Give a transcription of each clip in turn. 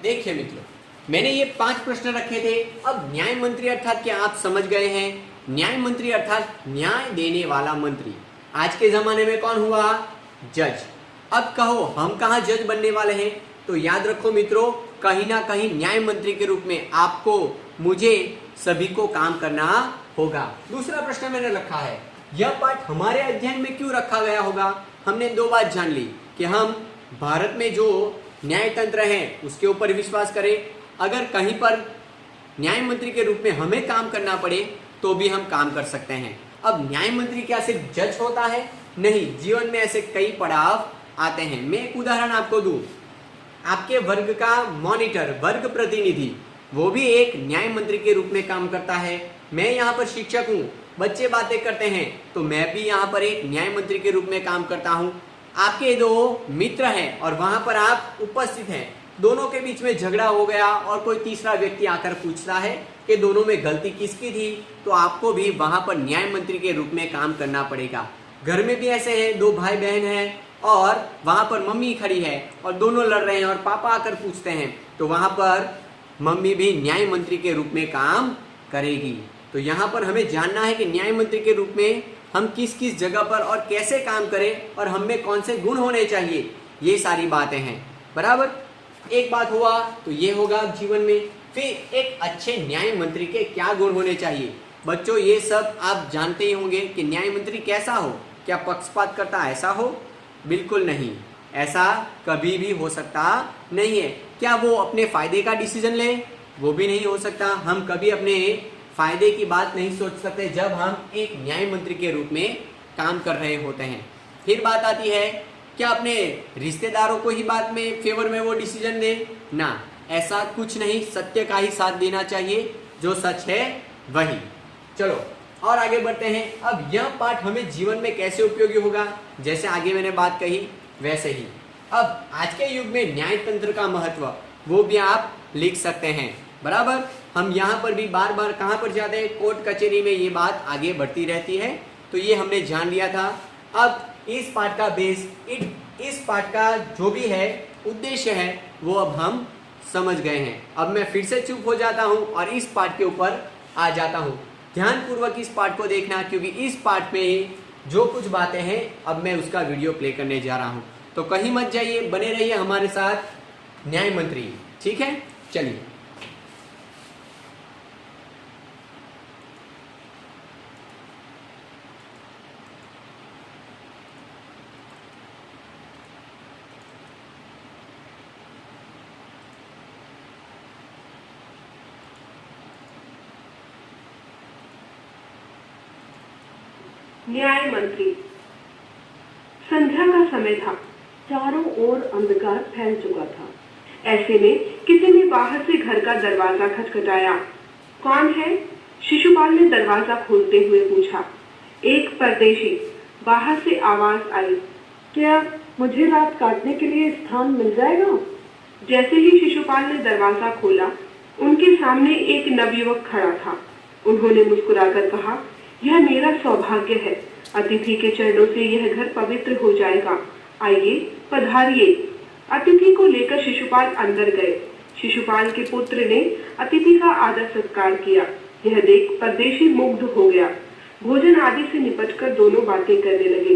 देखिए मित्रों, मैंने ये 5 प्रश्न रखे थे। अब न्याय मंत्री अर्थात क्या आप समझ गए हैं? न्याय मंत्री अर्थात न्याय देने वाला मंत्री। आज के जमाने में कौन हुआ? जज। अब कहो हम कहाँ जज बनने वाले हैं? तो याद रखो मित्रों, कहीं ना कहीं न्याय मंत्री के रूप में आपको, मुझे, सभी को काम करना होगा। दूसरा प्रश्न मैंने रखा है, यह पाठ हमारे अध्ययन में क्यों रखा गया होगा? हमने 2 बात जान ली कि हम भारत में जो न्याय तंत्र है उसके ऊपर विश्वास करें। अगर कहीं पर न्याय मंत्री के रूप में हमें काम करना पड़े तो भी हम काम कर सकते हैं। अब न्याय मंत्री क्या सिर्फ जज होता है? नहीं, जीवन में ऐसे कई पड़ाव आते हैं। मैं एक उदाहरण आपको दूं, आपके वर्ग का मॉनिटर, वर्ग प्रतिनिधि, वो भी एक न्याय मंत्री के रूप में काम करता है। मैं यहाँ पर शिक्षक हूँ, बच्चे बातें करते हैं तो मैं भी यहाँ पर एक न्याय मंत्री के रूप में काम करता हूँ। आपके 2 मित्र हैं और वहां पर आप उपस्थित हैं, दोनों के बीच में झगड़ा हो गया और कोई तीसरा व्यक्ति आकर पूछता है कि दोनों में गलती किसकी थी, तो आपको भी वहां पर न्याय मंत्री के रूप में काम करना पड़ेगा। घर में भी ऐसे हैं, 2 भाई बहन हैं और वहां पर मम्मी खड़ी है और दोनों लड़ रहे हैं और पापा आकर पूछते हैं, तो वहां पर मम्मी भी न्याय मंत्री के रूप में काम करेगी। तो यहाँ पर हमें जानना है कि न्याय मंत्री के रूप में हम किस किस जगह पर और कैसे काम करें और हम में कौन से गुण होने चाहिए, ये सारी बातें हैं। बराबर? एक बात हुआ तो ये होगा जीवन में। फिर एक अच्छे न्याय मंत्री के क्या गुण होने चाहिए? बच्चों, ये सब आप जानते ही होंगे कि न्याय मंत्री कैसा हो। क्या पक्षपात करता ऐसा हो? बिल्कुल नहीं, ऐसा कभी भी हो सकता नहीं है। क्या वो अपने फायदे का डिसीजन ले? वो भी नहीं हो सकता। हम कभी अपने फायदे की बात नहीं सोच सकते जब हम एक न्याय मंत्री के रूप में काम कर रहे होते हैं। फिर बात आती है, क्या अपने रिश्तेदारों को ही बात में फेवर में वो डिसीजन दे? ना, ऐसा कुछ नहीं, सत्य का ही साथ देना चाहिए, जो सच है वही। चलो और आगे बढ़ते हैं। अब यह पाठ हमें जीवन में कैसे उपयोगी होगा? जैसे आगे मैंने बात कही वैसे ही अब आज के युग में न्याय तंत्र का महत्व वो भी आप लिख सकते हैं। बराबर? हम यहाँ पर भी बार बार कहाँ पर जाते हैं? कोर्ट कचहरी में ये बात आगे बढ़ती रहती है। तो ये हमने जान लिया था। अब इस पाठ का बेस, इस पाठ का जो भी है उद्देश्य है वो अब हम समझ गए हैं। अब मैं फिर से चुप हो जाता हूँ और इस पाठ के ऊपर आ जाता हूँ। ध्यानपूर्वक इस पाठ को देखना, क्योंकि इस पाठ में जो कुछ बातें हैं अब मैं उसका वीडियो प्ले करने जा रहा हूँ। तो कहीं मत जाइए, बने रहिए हमारे साथ न्याय मंत्री। ठीक है, चलिए। न्याय मंत्री। संध्या का समय था, चारों ओर अंधकार फैल चुका था। ऐसे में किसी ने बाहर से घर का दरवाजा खटखटाया। कौन है? शिशुपाल ने दरवाजा खोलते हुए पूछा। एक परदेशी। बाहर से आवाज आई, क्या मुझे रात काटने के लिए स्थान मिल जाएगा? जैसे ही शिशुपाल ने दरवाजा खोला, उनके सामने एक नवयुवक खड़ा था। उन्होंने मुस्कुराकर कहा, यह मेरा सौभाग्य है। अतिथि के चरणों से यह घर पवित्र हो जाएगा। आइए, पधारिए। अतिथि को लेकर शिशुपाल अंदर गए। शिशुपाल के पुत्र ने अतिथि का आदर सत्कार किया। यह देख परदेशी मुग्ध हो गया। भोजन आदि से निपटकर दोनों बातें करने लगे।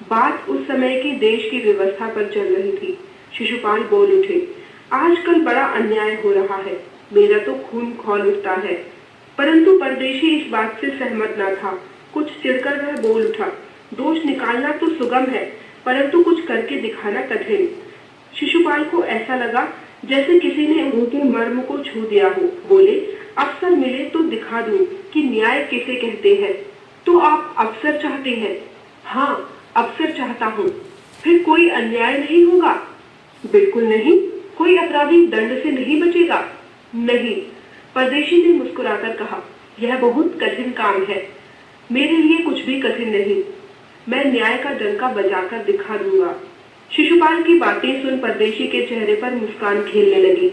बात उस समय की देश की व्यवस्था पर चल रही थी। शिशुपाल बोल उठे, आजकल बड़ा अन्याय हो रहा है, मेरा तो खून खौल उठता है। परंतु परदेशी इस बात से सहमत न था। कुछ चिढ़कर वह बोल उठा, दोष निकालना तो सुगम है, परंतु कुछ करके दिखाना कठिन। शिशुपाल को ऐसा लगा जैसे किसी ने उनके मर्म को छू दिया हो। बोले, अवसर मिले तो दिखा दूं कि न्याय किसे कहते हैं। तो आप अवसर चाहते हैं? हाँ, अवसर चाहता हूँ। फिर कोई अन्याय नहीं होगा? बिल्कुल नहीं। कोई अपराधी दंड से नहीं बचेगा? नहीं। परदेशी ने मुस्कुराकर कहा, यह बहुत कठिन काम है। मेरे लिए कुछ भी कठिन नहीं, मैं न्याय का डंका बजाकर दिखा दूंगा। शिशुपाल की बातें सुन परदेशी के चेहरे पर मुस्कान खेलने लगी।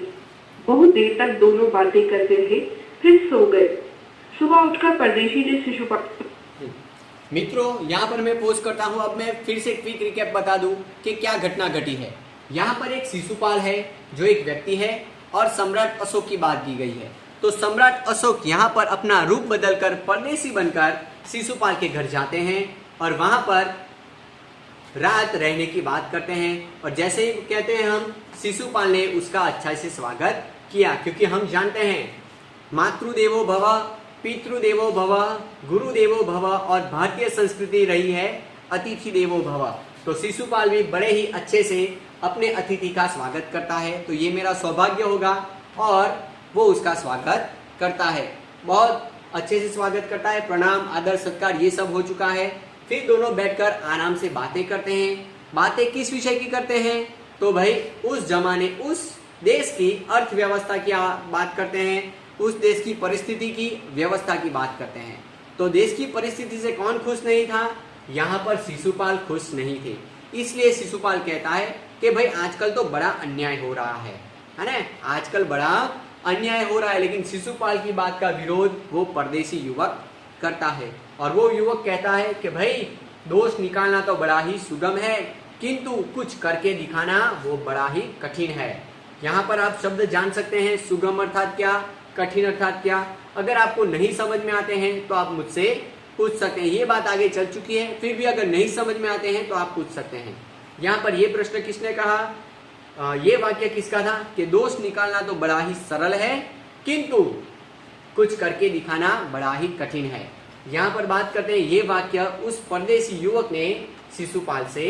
बहुत देर तक दोनों बातें करते रहे, फिर सो गए। सुबह उठकर परदेशी ने शिशुपाल। मित्रों, यहाँ पर मैं पोस्ट करता हूँ। अब मैं फिर से क्विक रिकैप बता दूं कि क्या घटना घटी है। यहाँ पर एक शिशुपाल है जो एक व्यक्ति है और सम्राट अशोक की बात की गई है। तो सम्राट अशोक यहाँ पर अपना रूप बदलकर परदेसी बनकर शिशुपाल के घर जाते हैं और वहां पर रात रहने की बात करते हैं। और जैसे ही कहते हैं हम, शिशुपाल ने उसका अच्छा से स्वागत किया, क्योंकि हम जानते हैं मातृदेवो भव, पितृदेवो भव, गुरुदेवो भव और भारतीय संस्कृति रही है अतिथि देवो भव। तो शिशुपाल भी बड़े ही अच्छे से अपने अतिथि का स्वागत करता है। तो ये मेरा सौभाग्य होगा और वो उसका स्वागत करता है, बहुत अच्छे से स्वागत करता है, प्रणाम आदर सत्कार ये सब हो चुका है। फिर दोनों बैठकर आराम से बातें करते हैं। बातें किस विषय की करते हैं? तो भाई उस जमाने, उस देश की अर्थव्यवस्था की बात करते हैं, उस देश की परिस्थिति की व्यवस्था की बात करते हैं। तो देश की परिस्थिति से कौन खुश नहीं था? यहाँ पर शिशुपाल खुश नहीं थे। इसलिए शिशुपाल कहता है कि भाई आजकल तो बड़ा अन्याय हो रहा है ना, आजकल बड़ा अन्याय हो रहा है। लेकिन शिशुपाल की बात का विरोध वो परदेसी युवक करता है और वो युवक कहता है कि भाई दोष निकालना तो बड़ा ही सुगम है, किंतु कुछ करके दिखाना वो बड़ा ही कठिन है। यहाँ पर आप शब्द जान सकते हैं, सुगम अर्थात क्या, कठिन अर्थात क्या। अगर आपको नहीं समझ में आते हैं तो आप मुझसे पूछ सकते हैं, ये बात आगे चल चुकी है। फिर भी अगर नहीं समझ में आते हैं तो आप पूछ सकते हैं। यहाँ पर ये प्रश्न किसने कहा, ये वाक्य किसका था कि दोष निकालना तो बड़ा ही सरल है, किंतु कुछ करके दिखाना बड़ा ही कठिन है। यहाँ पर बात करते हैं, ये वाक्य उस परदेसी युवक ने शिशुपाल से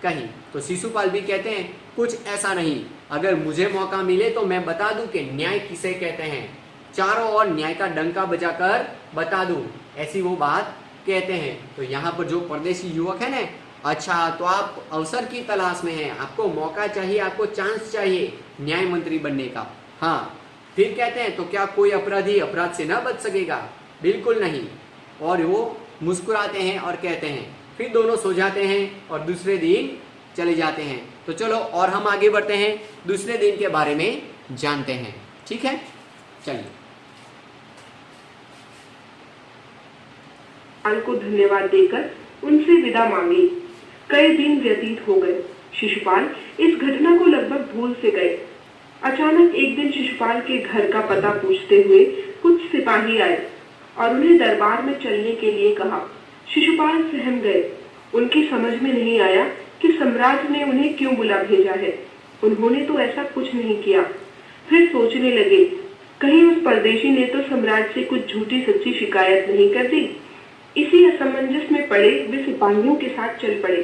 कही। तो शिशुपाल भी कहते हैं कुछ ऐसा नहीं, अगर मुझे मौका मिले तो मैं बता दूं कि न्याय किसे कहते हैं, चारों ओर न्याय का डंका बजाकर बता दूं, ऐसी वो बात कहते हैं। तो यहाँ पर जो परदेसी युवक है ना, अच्छा तो आप अवसर की तलाश में हैं, आपको मौका चाहिए, आपको चांस चाहिए न्याय मंत्री बनने का। हाँ, फिर कहते हैं तो क्या कोई अपराधी अपराध से न बच सकेगा? बिल्कुल नहीं। और वो मुस्कुराते हैं और कहते हैं, फिर दोनों सो जाते हैं और दूसरे दिन चले जाते हैं। तो चलो और हम आगे बढ़ते हैं, दूसरे दिन के बारे में जानते हैं। ठीक है, चलिए। को धन्यवाद देकर उनसे विदा मांगी। कई दिन व्यतीत हो गए। शिशुपाल इस घटना को लगभग भूल से गए। अचानक एक दिन शिशुपाल के घर का पता पूछते हुए कुछ सिपाही आए और उन्हें दरबार में चलने के लिए कहा। शिशुपाल सहम गए। उनकी समझ में नहीं आया कि सम्राट ने उन्हें क्यों बुला भेजा है। उन्होंने तो ऐसा कुछ नहीं किया। फिर सोचने लगे, कहीं उस परदेशी ने तो सम्राट से कुछ झूठी सच्ची शिकायत नहीं कर दी। इसी असमंजस में पड़े वे सिपाहियों के साथ चल पड़े।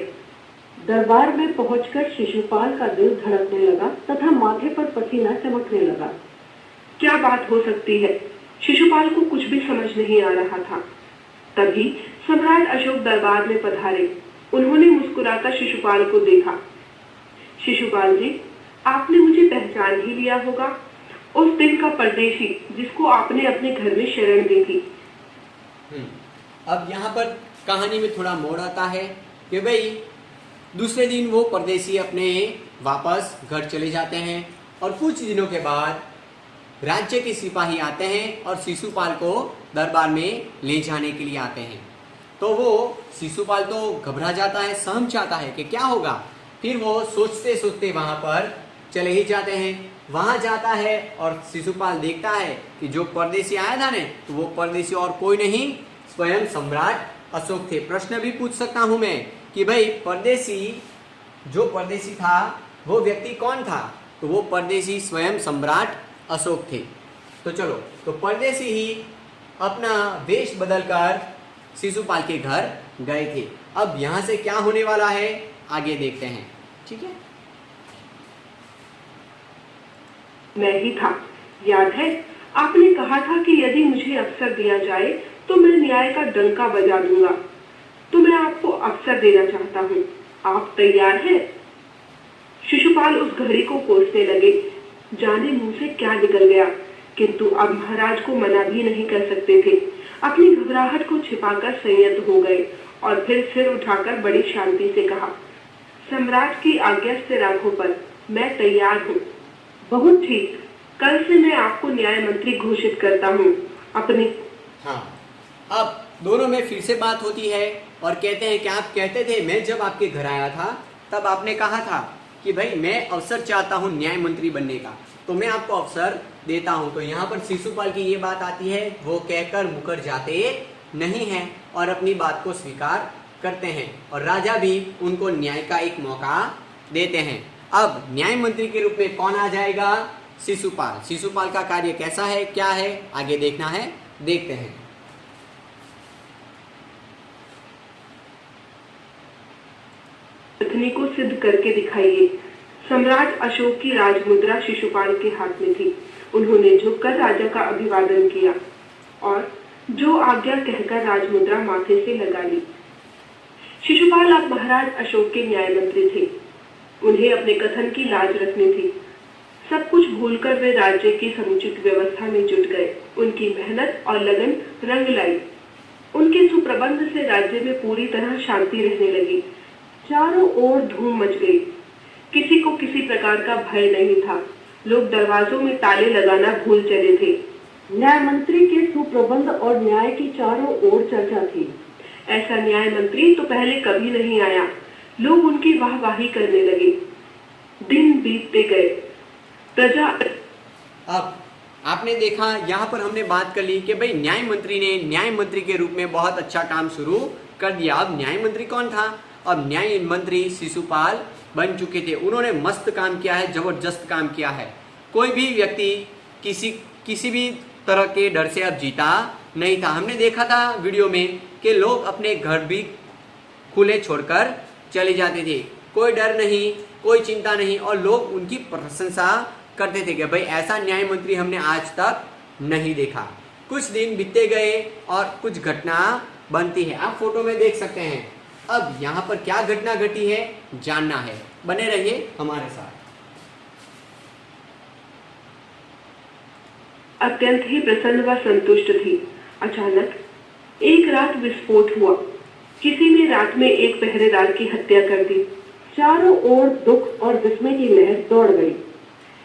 दरबार में पहुंचकर शिशुपाल का दिल धड़कने लगा तथा माथे पर पसीना चमकने लगा। क्या बात हो सकती है? शिशुपाल को कुछ भी समझ नहीं आ रहा था। तभी सम्राट अशोक दरबार में पधारे। उन्होंने मुस्कुराकर शिशुपाल को देखा। शिशुपाल जी, आपने मुझे पहचान ही लिया होगा, उस दिन का परदेशी जिसको आपने अपने घर में शरण दी थी। अब यहाँ पर कहानी में थोड़ा मोड़ आता है कि भाई दूसरे दिन वो परदेसी अपने वापस घर चले जाते हैं और कुछ दिनों के बाद राज्य के सिपाही आते हैं और शिशुपाल को दरबार में ले जाने के लिए आते हैं। तो वो शिशुपाल तो घबरा जाता है, सहम जाता है कि क्या होगा। फिर वो सोचते सोचते वहां पर चले ही जाते हैं। वहां जाता है और शिशुपाल देखता है कि जो परदेसी आया था ना, तो वो परदेसी और कोई नहीं, स्वयं सम्राट अशोक थे। प्रश्न भी पूछ सकता हूं मैं कि भाई जो परदेसी था वो व्यक्ति कौन था? तो वो परदेसी स्वयं सम्राट अशोक थे। तो चलो, तो परदेसी ही अपना वेश बदलकर शिशुपाल के घर गए थे। अब यहां से क्या होने वाला है आगे देखते हैं। ठीक है, मैं ही था, याद है आपने कहा था कि यदि मुझे अवसर दिया जाए तो मैं न्याय का डंका बजा दूंगा। तो मैं आपको अवसर देना चाहता हूँ, आप तैयार हैं? शिशुपाल उस घड़ी को कोसने लगे। जाने मुंह से क्या निकल गया, किंतु अब महाराज को मना भी नहीं कर सकते थे। अपनी घबराहट को छिपाकर संयत हो गए और फिर सिर उठाकर बड़ी शांति से कहा, सम्राट की आज्ञा से राखों पर मैं तैयार हूँ। बहुत ठीक, कल से मैं आपको न्याय मंत्री घोषित करता हूँ। अपनी हाँ, अब दोनों में फिर से बात होती है और कहते हैं कि आप कहते थे, मैं जब आपके घर आया था तब आपने कहा था कि भाई मैं अवसर चाहता हूँ न्याय मंत्री बनने का, तो मैं आपको अवसर देता हूँ। तो यहाँ पर शिशुपाल की ये बात आती है, वो कहकर मुकर जाते नहीं हैं और अपनी बात को स्वीकार करते हैं और राजा भी उनको न्याय का एक मौका देते हैं। अब न्याय मंत्री के रूप में कौन आ जाएगा? शिशुपाल। शिशुपाल का कार्य कैसा है, क्या है, आगे देखना है, देखते हैं। कथनी को सिद्ध करके दिखाइए। सम्राट अशोक की राजमुद्रा शिशुपाल के हाथ में थी। उन्होंने झुककर राजा का अभिवादन किया और जो आज्ञा कहकर राजमुद्रा माथे से लगा ली। शिशुपाल अब महाराज अशोक के न्याय मंत्री थे। उन्हें अपने कथन की लाज रखनी थी। सब कुछ भूलकर वे राज्य की समुचित व्यवस्था में जुट गए। उनकी मेहनत और लगन रंग लाई। उनके सुप्रबंध से राज्य में पूरी तरह शांति रहने लगी। चारों ओर धूम मच गई। किसी को किसी प्रकार का भय नहीं था। लोग दरवाजों में ताले लगाना भूल चले थे। न्याय मंत्री के सुप्रबंध और न्याय की चारों ओर चर्चा थी। ऐसा न्याय मंत्री तो पहले कभी नहीं आया। लोग उनकी वाहवाही करने लगे। दिन बीतते गए। प्रजा अब आपने देखा, यहाँ पर हमने बात कर ली कि भाई न्याय मंत्री ने न्याय मंत्री के रूप में बहुत अच्छा काम शुरू कर दिया। अब न्याय मंत्री कौन था? अब न्याय मंत्री शिशुपाल बन चुके थे। उन्होंने मस्त काम किया है, जबरदस्त काम किया है। कोई भी व्यक्ति किसी भी तरह के डर से अब जीता नहीं था। हमने देखा था वीडियो में कि लोग अपने घर भी खुले छोड़कर चले जाते थे। कोई डर नहीं, कोई चिंता नहीं और लोग उनकी प्रशंसा करते थे कि भाई ऐसा न्याय मंत्री हमने आज तक नहीं देखा। कुछ दिन बीतते गए और कुछ घटना बनती है। आप फोटो में देख सकते हैं। अब यहाँ पर क्या घटना घटी है जानना है, बने रहिए हमारे साथ। अत्यंत ही प्रसन्न व संतुष्ट थी। अचानक एक रात विस्फोट हुआ। किसी ने रात में एक पहरेदार की हत्या कर दी। चारों ओर दुख और विस्मय की लहर दौड़ गई।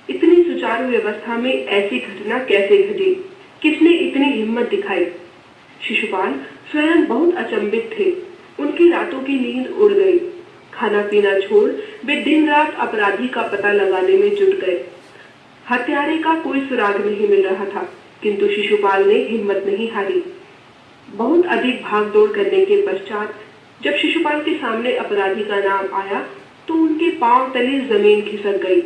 इतनी सुचारू व्यवस्था में ऐसी घटना कैसे घटी? किसने इतनी हिम्मत दिखाई? शिशुपाल स्वयं बहुत अचंभित थे। उनकी रातों की नींद उड़ गई। खाना पीना छोड़ वे दिन रात अपराधी का पता लगाने में जुट गए। हत्यारे का कोई सुराग नहीं मिल रहा था, किंतु शिशुपाल ने हिम्मत नहीं हारी। बहुत अधिक भागदौड़ करने के पश्चात जब शिशुपाल के सामने अपराधी का नाम आया तो उनके पांव तले जमीन खिसक गई।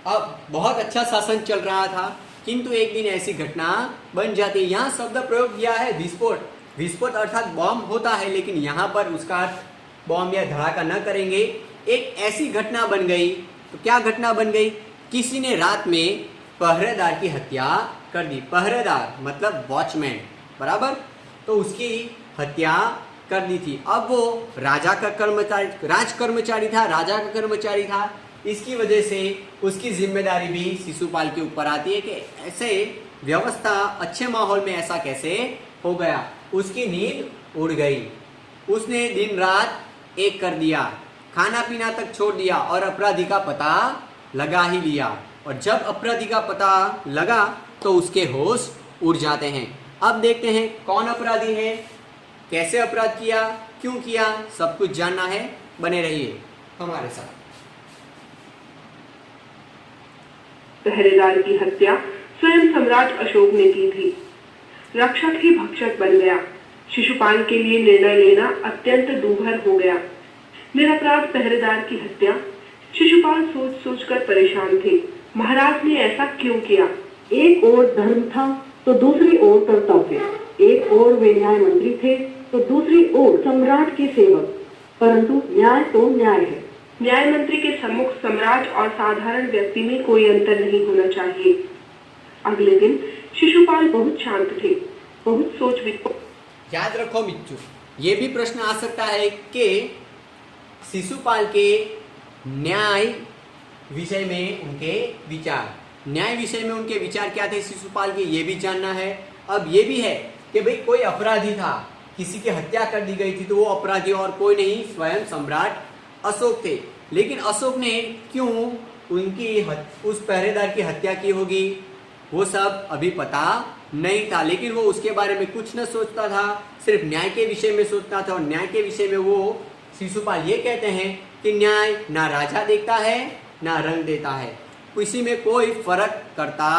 अब बहुत अच्छा शासन चल रहा था, किंतु एक दिन ऐसी घटना बन जाती है। यहाँ शब्द प्रयोग किया है विस्फोट। विस्फोट अर्थात बॉम्ब होता है, लेकिन यहाँ पर उसका अर्थ बॉम्ब या धड़ाका न करेंगे। एक ऐसी घटना बन गई। तो क्या घटना बन गई? किसी ने रात में पहरेदार की हत्या कर दी। पहरेदार मतलब वॉचमैन, बराबर। तो उसकी हत्या कर दी थी। अब वो राजा का कर्मचारी था, राजा का कर्मचारी था। इसकी वजह से उसकी जिम्मेदारी भी शिशुपाल के ऊपर आती है कि ऐसे व्यवस्था अच्छे माहौल में ऐसा कैसे हो गया। उसकी नींद उड़ गई। उसने दिन रात एक कर दिया, खाना पीना तक छोड़ दिया और अपराधी का पता लगा ही लिया। और जब अपराधी का पता लगा तो उसके होश उड़ जाते हैं। अब देखते हैं कौन अपराधी है, कैसे अपराध किया, क्यों किया, सब कुछ जानना है। बने रहिए हमारे साथ। पहरेदार की हत्या स्वयं सम्राट अशोक ने की थी। रक्षक ही भक्षक बन गया। शिशुपाल के लिए निर्णय लेना अत्यंत दूभर हो गया। निरपराध पहरेदार की हत्या। शिशुपाल सोच सोचकर परेशान थे। महाराज ने ऐसा क्यों किया? एक ओर धर्म था तो दूसरी ओर कर्तव्य। एक ओर वे न्याय मंत्री थे तो दूसरी ओर सम्राट के सेवक। परंतु न्याय तो न्याय है। न्याय मंत्री के सम्मुख सम्राट और साधारण व्यक्ति में कोई अंतर नहीं होना चाहिए। अगले दिन शिशुपाल बहुत शांत थे, बहुत सोच विचार। याद रखो मित्रों, ये भी प्रश्न आ सकता है कि शिशुपाल के न्याय विषय में उनके विचार, न्याय विषय में उनके विचार क्या थे शिशुपाल के, ये भी जानना है। अब ये भी है कि भाई कोई अपराधी था, किसी की हत्या कर दी गई थी, तो वो अपराधी और कोई नहीं स्वयं सम्राट अशोक थे। लेकिन अशोक ने क्यों उस पहरेदार की हत्या की होगी, वो सब अभी पता नहीं था। लेकिन वो उसके बारे में कुछ न सोचता था, सिर्फ न्याय के विषय में सोचता था। और न्याय के विषय में वो शिशुपाल ये कहते हैं कि न्याय ना राजा देखता है ना रंग देता है, किसी में कोई फर्क करता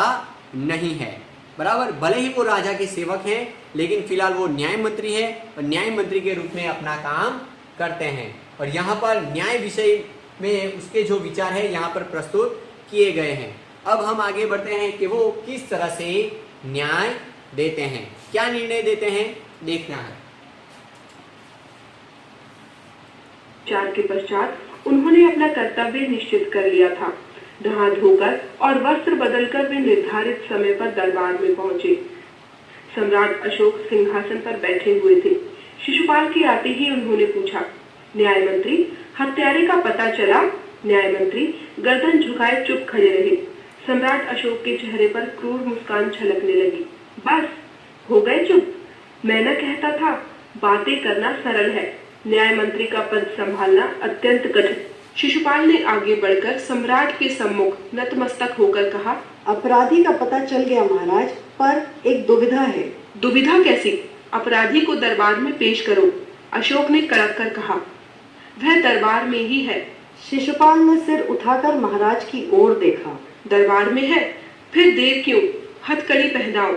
नहीं है। बराबर, भले ही वो राजा के सेवक हैं लेकिन फिलहाल वो न्याय मंत्री है और न्याय मंत्री के रूप में अपना काम करते हैं। और यहाँ पर न्याय विषय में उसके जो विचार है यहाँ पर प्रस्तुत किए गए हैं। अब हम आगे बढ़ते हैं कि वो किस तरह से न्याय देते हैं, क्या निर्णय देते हैं, देखना है। उपचार के पश्चात उन्होंने अपना कर्तव्य निश्चित कर लिया था। नहा धोकर और वस्त्र बदलकर वे निर्धारित समय पर दरबार में पहुंचे। सम्राट अशोक सिंहासन पर बैठे हुए थे। शिशुपाल के आते ही उन्होंने पूछा, न्याय मंत्री, हत्यारे का पता चला? न्याय मंत्री गर्दन झुकाए चुप खड़े रहे। सम्राट अशोक के चेहरे पर क्रूर मुस्कान छलकने लगी। बस हो गए चुप? मैं न कहता था बातें करना सरल है, न्याय मंत्री का पद संभालना अत्यंत कठिन। शिशुपाल ने आगे बढ़कर सम्राट के सम्मुख नतमस्तक होकर कहा, अपराधी का पता चल गया महाराज, पर एक दुविधा है। दुविधा कैसी? अपराधी को दरबार में पेश करो, अशोक ने कड़क कर कहा। वह दरबार में ही है। शिशुपाल ने सिर उठाकर महाराज की ओर देखा। दरबार में है? फिर देर क्यों? हथकड़ी पहनाओ।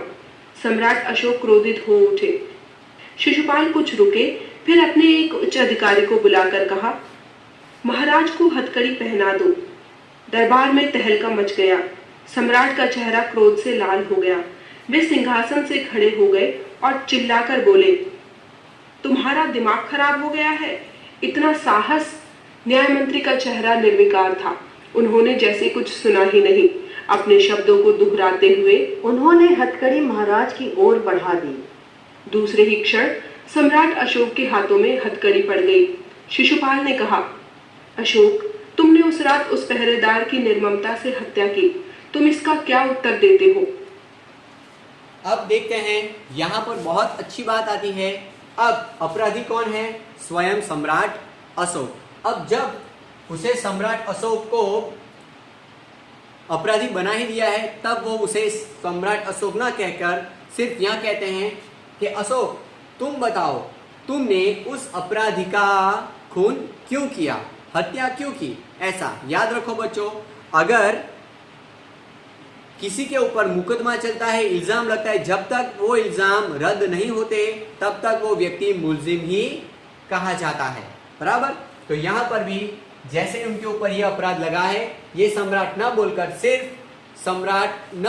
सम्राट अशोक क्रोधित हो उठे। शिशुपाल कुछ रुके, फिर अपने एक उच्च अधिकारी को बुलाकर कहा, महाराज को हथकड़ी पहना दो। दरबार में तहलका मच गया। सम्राट का चेहरा क्रोध से लाल हो गया। वे सिंहासन से खड़े हो गए और चिल्लाकर बोले, तुम्हारा दिमाग खराब हो गया है? इतना साहस? न्याय मंत्री का चेहरा निर्विकार था। उन्होंने जैसे कुछ सुना ही नहीं। अपने शब्दों को दोहराते हुए उन्होंने हथकड़ी महाराज की ओर बढ़ा दी। दूसरे ही क्षण सम्राट अशोक के हाथों में हथकड़ी पड़ गई। शिशुपाल ने कहा, अशोक, तुमने उस रात उस पहरेदार की निर्ममता से हत्या की, तुम इसका क्या उत्तर देते हो? अब देखते हैं, यहाँ पर बहुत अच्छी बात आती है। अब अपराधी कौन है? स्वयं सम्राट अशोक। अब जब उसे सम्राट अशोक को अपराधी बना ही दिया है, तब वो उसे सम्राट अशोक ना कहकर सिर्फ यहाँ कहते हैं कि अशोक, तुम बताओ, तुमने उस अपराधी का खून क्यों किया, हत्या क्यों की? ऐसा याद रखो बच्चों, अगर किसी के ऊपर मुकदमा चलता है, इल्जाम लगता है, जब तक वो इल्जाम रद्द नहीं होते तब तक वो व्यक्ति मुलजिम ही कहा जाता है। बराबर, तो यहाँ पर भी जैसे उनके ऊपर ये अपराध लगा है, ये सम्राट न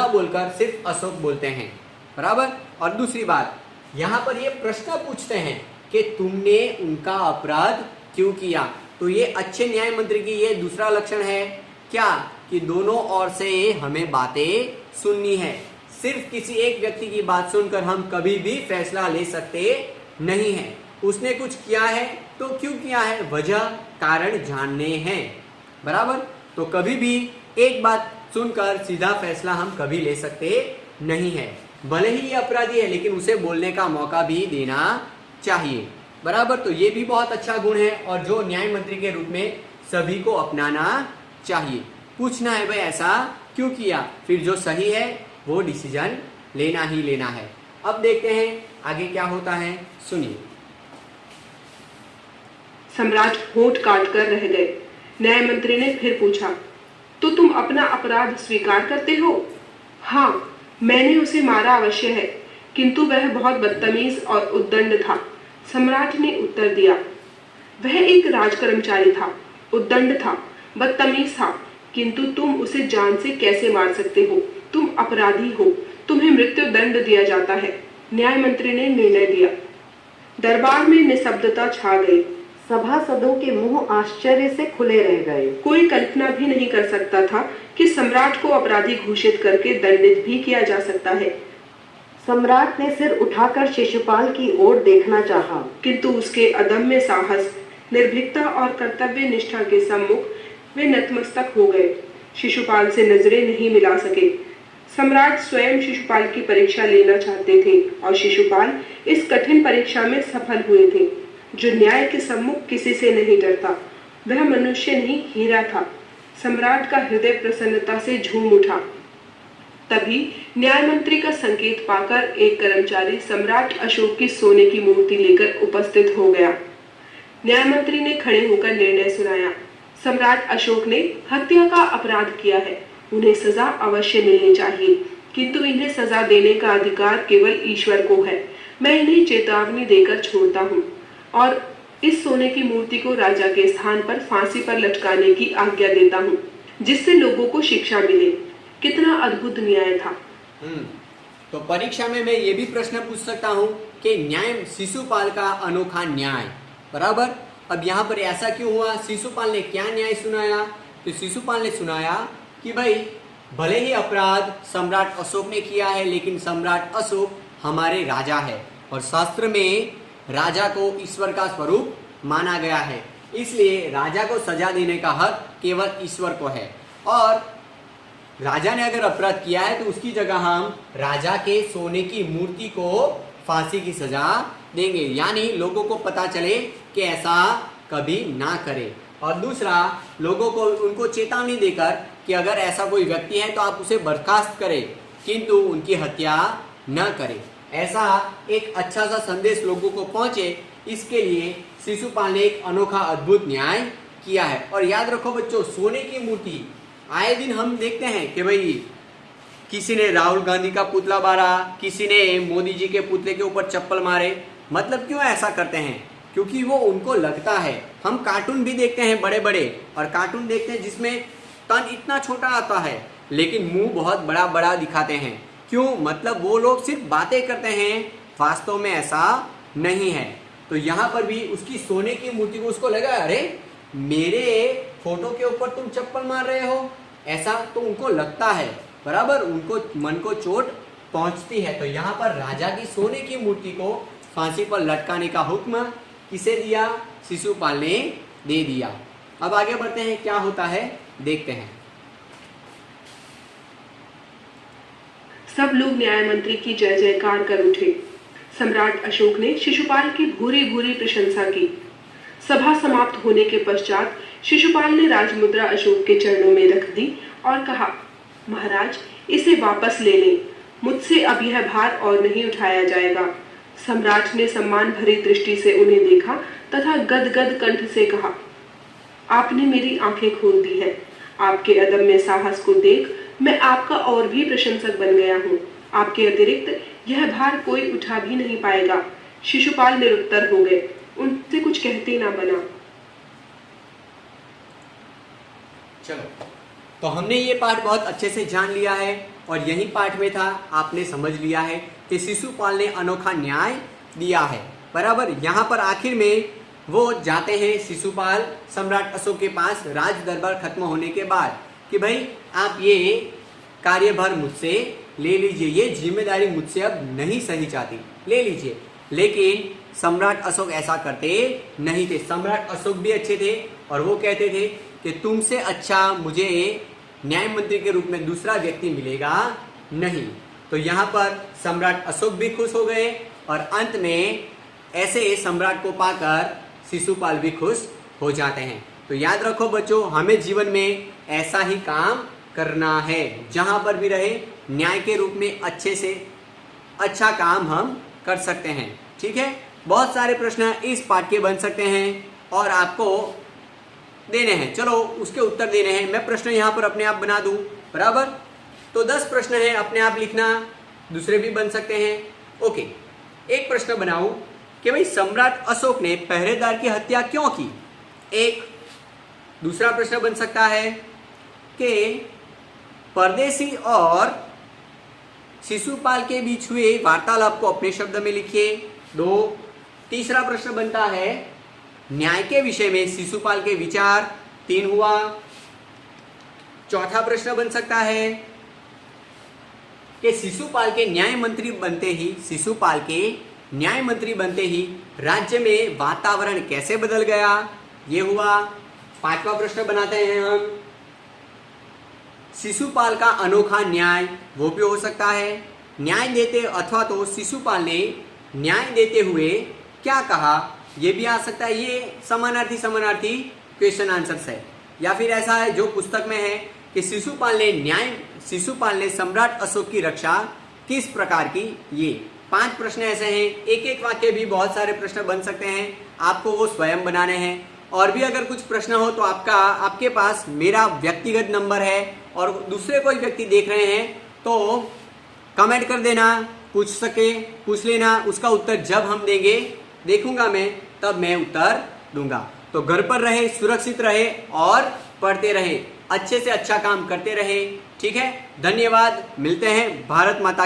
बोलकर सिर्फ अशोक बोलते हैं। बराबर। और दूसरी बात, यहाँ पर ये प्रश्न पूछते हैं कि तुमने उनका अपराध क्यों किया। तो ये अच्छे न्याय मंत्री की ये दूसरा लक्षण है क्या, कि दोनों ओर से हमें बातें सुननी है। सिर्फ किसी एक व्यक्ति की बात सुनकर हम कभी भी फैसला ले सकते नहीं है। उसने कुछ किया है तो क्यों किया है, वजह कारण जानने हैं। बराबर, तो कभी भी एक बात सुनकर सीधा फैसला हम कभी ले सकते नहीं है। भले ही ये अपराधी है लेकिन उसे बोलने का मौका भी देना चाहिए। बराबर, तो ये भी बहुत अच्छा गुण है और जो न्याय मंत्री के रूप में सभी को अपनाना चाहिए। पूछना है भाई ऐसा क्यों किया, फिर जो सही है वो डिसीजन लेना ही लेना है। अब देखते हैं आगे क्या होता है, सुनिए। सम्राट होंठ काट कर रह गए। न्याय मंत्री ने फिर पूछा, तो तुम अपना अपराध स्वीकार करते हो? हाँ, मैंने उसे मारा अवश्य है, किंतु वह बहुत बदतमीज और उद्दंड था। सम्राट ने उत्तर दिया। वह एक राजकर्मचारी था, उद्दंड था, बदतमीज था, किंतु तुम उसे जान से कैसे मार सकते हो? तुम अपराधी हो, तुम्हें मृत्यु दंड दिया जाता है। न्याय मंत्री ने निर्णय दिया। दरबार में निशब्दता छा गई। सभासदों के मुंह आश्चर्य से खुले रह गए। कोई कल्पना भी नहीं कर सकता था कि सम्राट को अपराधी घोषित करके दंडित भी किया जा सकता है। सम्राट ने सिर उठाकर शिशुपाल की ओर देखना चाहा, किंतु उसके अदम्य साहस, निर्भीकता और कर्तव्य निष्ठा के सम्मुख वे नतमस्तक हो गए। शिशुपाल से नजरें नहीं मिला सके। सम्राट स्वयं शिशुपाल की परीक्षा लेना चाहते थे और शिशुपाल इस कठिन परीक्षा में सफल हुए थे। जो न्याय के सम्मुख किसी से नहीं डरता, वह मनुष्य नहीं, हीरा था। सम्राट का हृदय प्रसन्नता से झूम उठा। तभी न्याय मंत्री का संकेत पाकर एक कर्मचारी सम्राट अशोक की सोने की मूर्ति लेकर उपस्थित हो गया। न्याय मंत्री ने खड़े होकर निर्णय सुनाया। सम्राट अशोक ने हत्या का अपराध किया है, उन्हें सजा अवश्य मिलनी चाहिए, किंतु इन्हें सजा देने का अधिकार केवल ईश्वर को है। मैं इन्हें चेतावनी देकर छोड़ता हूँ और इस सोने की मूर्ति को राजा के स्थान पर फांसी पर लटकाने की आज्ञा देता हूँ, जिससे लोगों को शिक्षा मिले। कितना अद्भुत न्याय था। तो परीक्षा में मैं ये भी प्रश्न पूछ सकता हूँ कि न्याय शिशुपाल का अनोखा न्याय, बराबर। अब यहाँ पर ऐसा क्यों हुआ? शिशुपाल ने क्या न्याय सुनाया? तो शिशुपाल ने सुनाया कि भाई भले ही अपराध सम्राट अशोक ने किया है, लेकिन सम्राट अशोक हमारे राजा है और शास्त्र में राजा को ईश्वर का स्वरूप माना गया है, इसलिए राजा को सजा देने का हक केवल ईश्वर को है। और राजा ने अगर अपराध किया है तो उसकी जगह हम राजा के सोने की मूर्ति को फांसी की सजा देंगे, यानी लोगों को पता चले कि ऐसा कभी ना करें। और दूसरा, लोगों को उनको चेतावनी देकर कि अगर ऐसा कोई व्यक्ति है तो आप उसे बर्खास्त करें, किंतु उनकी हत्या न करें। ऐसा एक अच्छा सा संदेश लोगों को पहुंचे, इसके लिए शिशुपाल ने एक अनोखा अद्भुत न्याय किया है। और याद रखो बच्चों, सोने की मूर्ति आए दिन हम देखते हैं कि भाई किसी ने राहुल गांधी का पुतला मारा, किसी ने मोदी जी के पुतले के ऊपर चप्पल मारे। मतलब क्यों ऐसा करते हैं? क्योंकि वो उनको लगता है। हम कार्टून भी देखते हैं बड़े बड़े, और कार्टून देखते हैं जिसमें तन इतना छोटा आता है लेकिन मुंह बहुत बड़ा बड़ा दिखाते हैं। क्यों? मतलब वो लोग सिर्फ बातें करते हैं, वास्तव में ऐसा नहीं है। तो यहाँ पर भी उसकी सोने की मूर्ति को उसको लगा अरे मेरे फोटो के ऊपर तुम चप्पल मार रहे हो, ऐसा तो उनको लगता है, बराबर। उनको मन को चोट पहुंचती है। तो यहाँ पर राजा की सोने की मूर्ति को फांसी पर लटकाने का हुक्म किसे दिया? शिशुपाल ने दे दिया। अब आगे बढ़ते हैं, क्या होता है देखते हैं। सब लोग न्याय मंत्री की जय जयकार कर उठे। सम्राट अशोक ने शिशुपाल की भूरी भूरी प्रशंसा की। सभा समाप्त होने के पश्चात शिशुपाल ने राजमुद्रा अशोक के चरणों में रख दी और कहा, महाराज इसे वापस ले लें, मुझसे अब यह भार और नहीं उठाया जाएगा। सम्राट ने सम्मान भरी दृष्टि से उन्हें देखा तथा गदगद कंठ से कहा, आपने मेरी आंखें खोल दी है। आपके अदम्य साहस को देख मैं आपका और भी प्रशंसक बन गया हूँ। आपके अतिरिक्त यह भार कोई उठा भी नहीं पाएगा। शिशुपाल निरुत्तर हो गए, उनसे कुछ कहते ना बना। चलो, तो हमने ये पाठ बहुत अच्छे से जान लिया है और यही पाठ में था, आपने समझ लिया है कि शिशुपाल ने अनोखा न्याय दिया है, बराबर। यहाँ पर आखिर में वो जाते हैं शिशुपाल सम्राट अशोक के पास राज दरबार खत्म होने के बाद कि भाई आप ये कार्यभार मुझसे ले लीजिए, ये जिम्मेदारी मुझसे अब नहीं सही चाहती, ले लीजिए। लेकिन सम्राट अशोक ऐसा करते नहीं थे। सम्राट अशोक भी अच्छे थे और वो कहते थे कि तुमसे अच्छा मुझे न्याय मंत्री के रूप में दूसरा व्यक्ति मिलेगा नहीं। तो यहाँ पर सम्राट अशोक भी खुश हो गए और अंत में ऐसे सम्राट को पाकर शिशुपाल भी खुश हो जाते हैं। तो याद रखो बच्चों, हमें जीवन में ऐसा ही काम करना है, जहाँ पर भी रहे न्याय के रूप में अच्छे से अच्छा काम हम कर सकते हैं। ठीक है, बहुत सारे प्रश्न इस पाठ के बन सकते हैं और आपको देने हैं। चलो उसके उत्तर देने हैं। मैं प्रश्न यहाँ पर अपने आप बना दूँ, बराबर। तो 10 प्रश्न हैं, अपने आप लिखना, दूसरे भी बन सकते हैं। ओके, एक प्रश्न बनाऊं कि भाई सम्राट अशोक ने पहरेदार की हत्या क्यों की? एक। दूसरा प्रश्न बन सकता है कि परदेसी और शिशुपाल के बीच हुए वार्तालाप को अपने शब्द में लिखिए। 2। तीसरा प्रश्न बनता है न्याय के विषय में शिशुपाल के विचार। 3 हुआ। चौथा प्रश्न बन सकता है कि शिशुपाल के न्याय मंत्री बनते ही राज्य में वातावरण कैसे बदल गया, ये हुआ। 5वां प्रश्न बनाते हैं हम, शिशुपाल का अनोखा न्याय, वो भी हो सकता है। न्याय देते अथवा तो शिशुपाल ने न्याय देते हुए क्या कहा, ये भी आ सकता है। ये समानार्थी क्वेश्चन आंसर्स है। या फिर ऐसा है जो पुस्तक में है कि शिशुपाल ने सम्राट अशोक की रक्षा किस प्रकार की। ये 5 प्रश्न ऐसे हैं। एक एक वाक्य भी बहुत सारे प्रश्न बन सकते हैं, आपको वो स्वयं बनाने हैं। और भी अगर कुछ प्रश्न हो तो आपके पास मेरा व्यक्तिगत नंबर है, और दूसरे कोई व्यक्ति देख रहे हैं तो कमेंट कर देना, पूछ लेना। उसका उत्तर जब हम देखूंगा मैं, तब मैं उत्तर दूंगा। तो घर पर रहे, सुरक्षित रहे और पढ़ते रहे, अच्छे से अच्छा काम करते रहे। ठीक है, धन्यवाद। मिलते हैं। भारत माता की